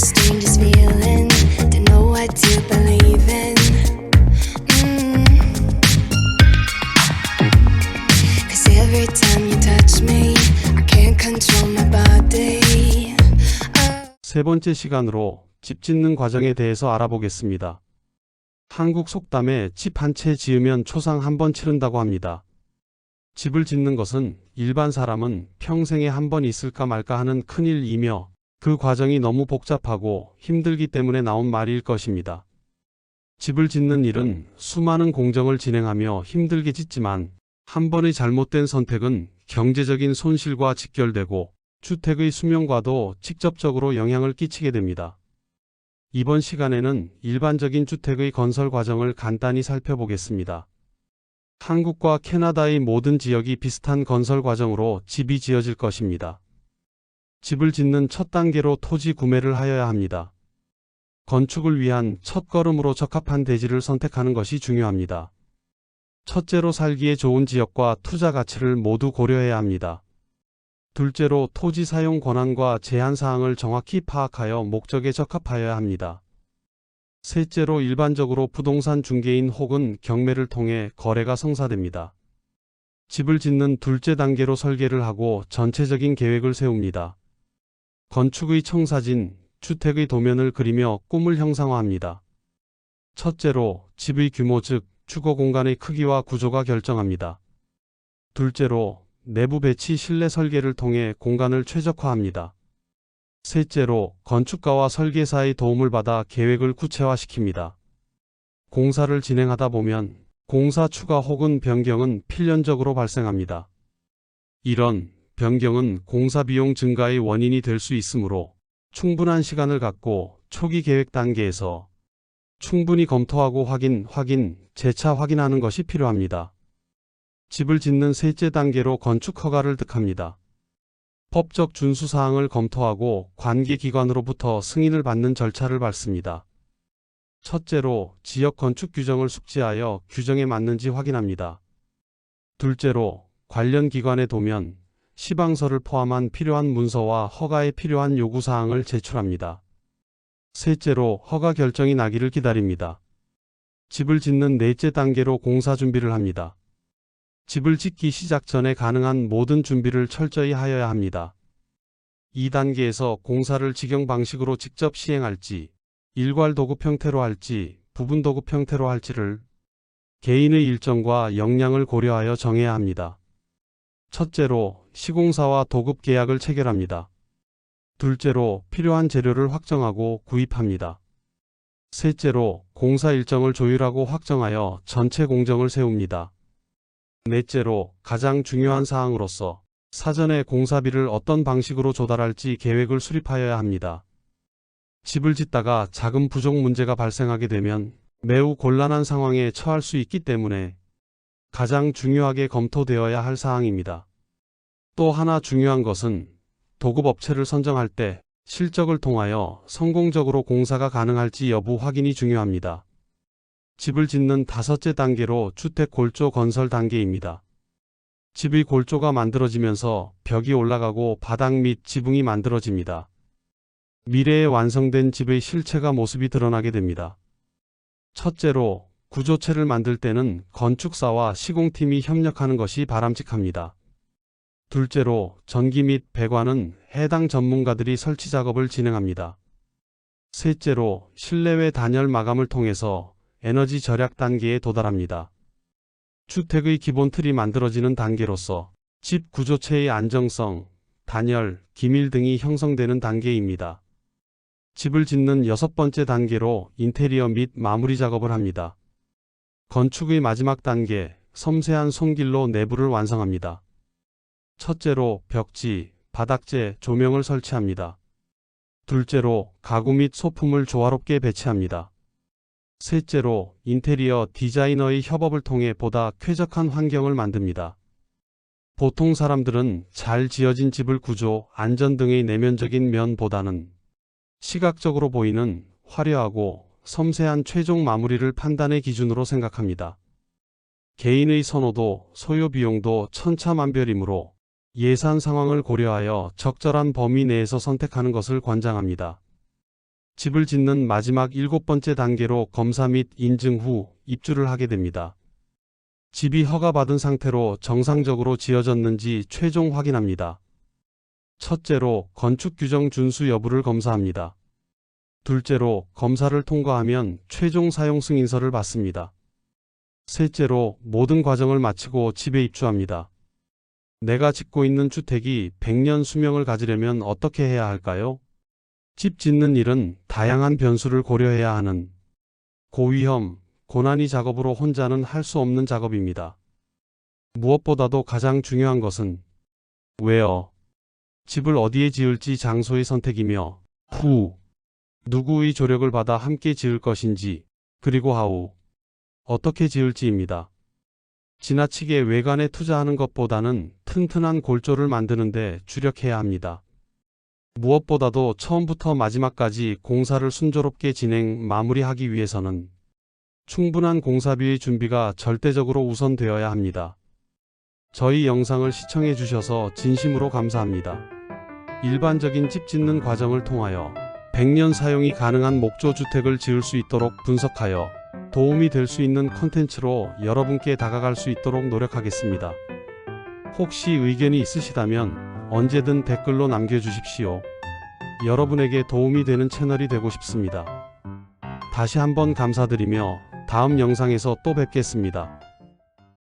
the strangest feeling to know what to believe in. Cause every time you touch me, I can't control my body. 세 번째 시간으로 집 짓는 과정에 대해서 알아보겠습니다. 한국 속담에 집 한 채 지으면 초상 한 번 치른다고 합니다. 집을 짓는 것은 일반 사람은 평생에 한 번 있을까 말까 하는 큰일이며 그 과정이 너무 복잡하고 힘들기 때문에 나온 말일 것입니다. 집을 짓는 일은 수많은 공정을 진행하며 힘들게 짓지만 한 번의 잘못된 선택은 경제적인 손실과 직결되고 주택의 수명과도 직접적으로 영향을 끼치게 됩니다. 이번 시간에는 일반적인 주택의 건설 과정을 간단히 살펴보겠습니다. 한국과 캐나다의 모든 지역이 비슷한 건설 과정으로 집이 지어질 것입니다. 집을 짓는 첫 단계로 토지 구매를 하여야 합니다. 건축을 위한 첫걸음으로 적합한 대지를 선택하는 것이 중요합니다. 첫째로 살기에 좋은 지역과 투자 가치를 모두 고려해야 합니다. 둘째로 토지 사용 권한과 제한 사항을 정확히 파악하여 목적에 적합하여야 합니다. 셋째로 일반적으로 부동산 중개인 혹은 경매를 통해 거래가 성사됩니다. 집을 짓는 둘째 단계로 설계를 하고 전체적인 계획을 세웁니다. 건축의 청사진, 주택의 도면을 그리며 꿈을 형상화합니다. 첫째로 집의 규모 즉 주거 공간의 크기와 구조가 결정합니다. 둘째로 내부 배치 실내 설계를 통해 공간을 최적화합니다. 셋째로 건축가와 설계사의 도움을 받아 계획을 구체화시킵니다. 공사를 진행하다 보면 공사 추가 혹은 변경은 필연적으로 발생합니다. 이런 변경은 공사 비용 증가의 원인이 될 수 있으므로 충분한 시간을 갖고 초기 계획 단계에서 충분히 검토하고 재차 확인하는 것이 필요합니다. 집을 짓는 셋째 단계로 건축 허가를 득합니다. 법적 준수 사항을 검토하고 관계기관으로부터 승인을 받는 절차를 밟습니다. 첫째로 지역 건축 규정을 숙지하여 규정에 맞는지 확인합니다. 둘째로 관련 기관의 도면, 시방서를 포함한 필요한 문서와 허가에 필요한 요구사항을 제출합니다. 셋째로 허가 결정이 나기를 기다립니다. 집을 짓는 넷째 단계로 공사 준비를 합니다. 집을 짓기 시작 전에 가능한 모든 준비를 철저히 하여야 합니다. 이 단계에서 공사를 직영 방식으로 직접 시행할지, 일괄 도급 형태로 할지, 부분 도급 형태로 할지를 개인의 일정과 역량을 고려하여 정해야 합니다. 첫째로 시공사와 도급 계약을 체결합니다. 둘째로 필요한 재료를 확정하고 구입합니다. 셋째로 공사 일정을 조율하고 확정하여 전체 공정을 세웁니다. 넷째로 가장 중요한 사항으로서 사전에 공사비를 어떤 방식으로 조달할지 계획을 수립하여야 합니다. 집을 짓다가 자금 부족 문제가 발생하게 되면 매우 곤란한 상황에 처할 수 있기 때문에 가장 중요하게 검토되어야 할 사항입니다. 또 하나 중요한 것은 도급업체를 선정할 때 실적을 통하여 성공적으로 공사가 가능할지 여부 확인이 중요합니다. 집을 짓는 다섯째 단계로 주택 골조 건설 단계입니다. 집의 골조가 만들어지면서 벽이 올라가고 바닥 및 지붕이 만들어집니다. 미래에 완성된 집의 실체가 모습이 드러나게 됩니다. 첫째로 구조체를 만들 때는 건축사와 시공팀이 협력하는 것이 바람직합니다. 둘째로 전기 및 배관은 해당 전문가들이 설치 작업을 진행합니다. 셋째로 실내외 단열 마감을 통해서 에너지 절약 단계에 도달합니다. 주택의 기본 틀이 만들어지는 단계로서 집 구조체의 안정성, 단열, 기밀 등이 형성되는 단계입니다. 집을 짓는 여섯 번째 단계로 인테리어 및 마무리 작업을 합니다. 건축의 마지막 단계, 섬세한 손길로 내부를 완성합니다. 첫째로 벽지, 바닥재, 조명을 설치합니다. 둘째로 가구 및 소품을 조화롭게 배치합니다. 셋째로 인테리어 디자이너의 협업을 통해 보다 쾌적한 환경을 만듭니다. 보통 사람들은 잘 지어진 집을 구조, 안전 등의 내면적인 면보다는 시각적으로 보이는 화려하고 섬세한 최종 마무리를 판단의 기준으로 생각합니다. 개인의 선호도, 소요 비용도 천차만별이므로 예산 상황을 고려하여 적절한 범위 내에서 선택하는 것을 권장합니다. 집을 짓는 마지막 7번째 단계로 검사 및 인증 후 입주를 하게 됩니다. 집이 허가받은 상태로 정상적으로 지어졌는지 최종 확인합니다. 첫째로 건축 규정 준수 여부를 검사합니다. 둘째로 검사를 통과하면 최종 사용 승인서를 받습니다. 셋째로 모든 과정을 마치고 집에 입주합니다. 내가 짓고 있는 주택이 100년 수명을 가지려면 어떻게 해야 할까요? 집 짓는 일은 다양한 변수를 고려해야 하는 고위험, 고난이 작업으로 혼자는 할 수 없는 작업입니다. 무엇보다도 가장 중요한 것은 where, 집을 어디에 지을지 장소의 선택이며 who, 누구의 조력을 받아 함께 지을 것인지, 그리고 how, 어떻게 지을지입니다. 지나치게 외관에 투자하는 것보다는 튼튼한 골조를 만드는 데 주력해야 합니다. 무엇보다도 처음부터 마지막까지 공사를 순조롭게 마무리하기 위해서는 충분한 공사비의 준비가 절대적으로 우선되어야 합니다. 저희 영상을 시청해 주셔서 진심으로 감사합니다. 일반적인 집 짓는 과정을 통하여 100년 사용이 가능한 목조 주택을 지을 수 있도록 분석하여 도움이 될 수 있는 콘텐츠로 여러분께 다가갈 수 있도록 노력하겠습니다. 혹시 의견이 있으시다면 언제든 댓글로 남겨주십시오. 여러분에게 도움이 되는 채널이 되고 싶습니다. 다시 한번 감사드리며 다음 영상에서 또 뵙겠습니다.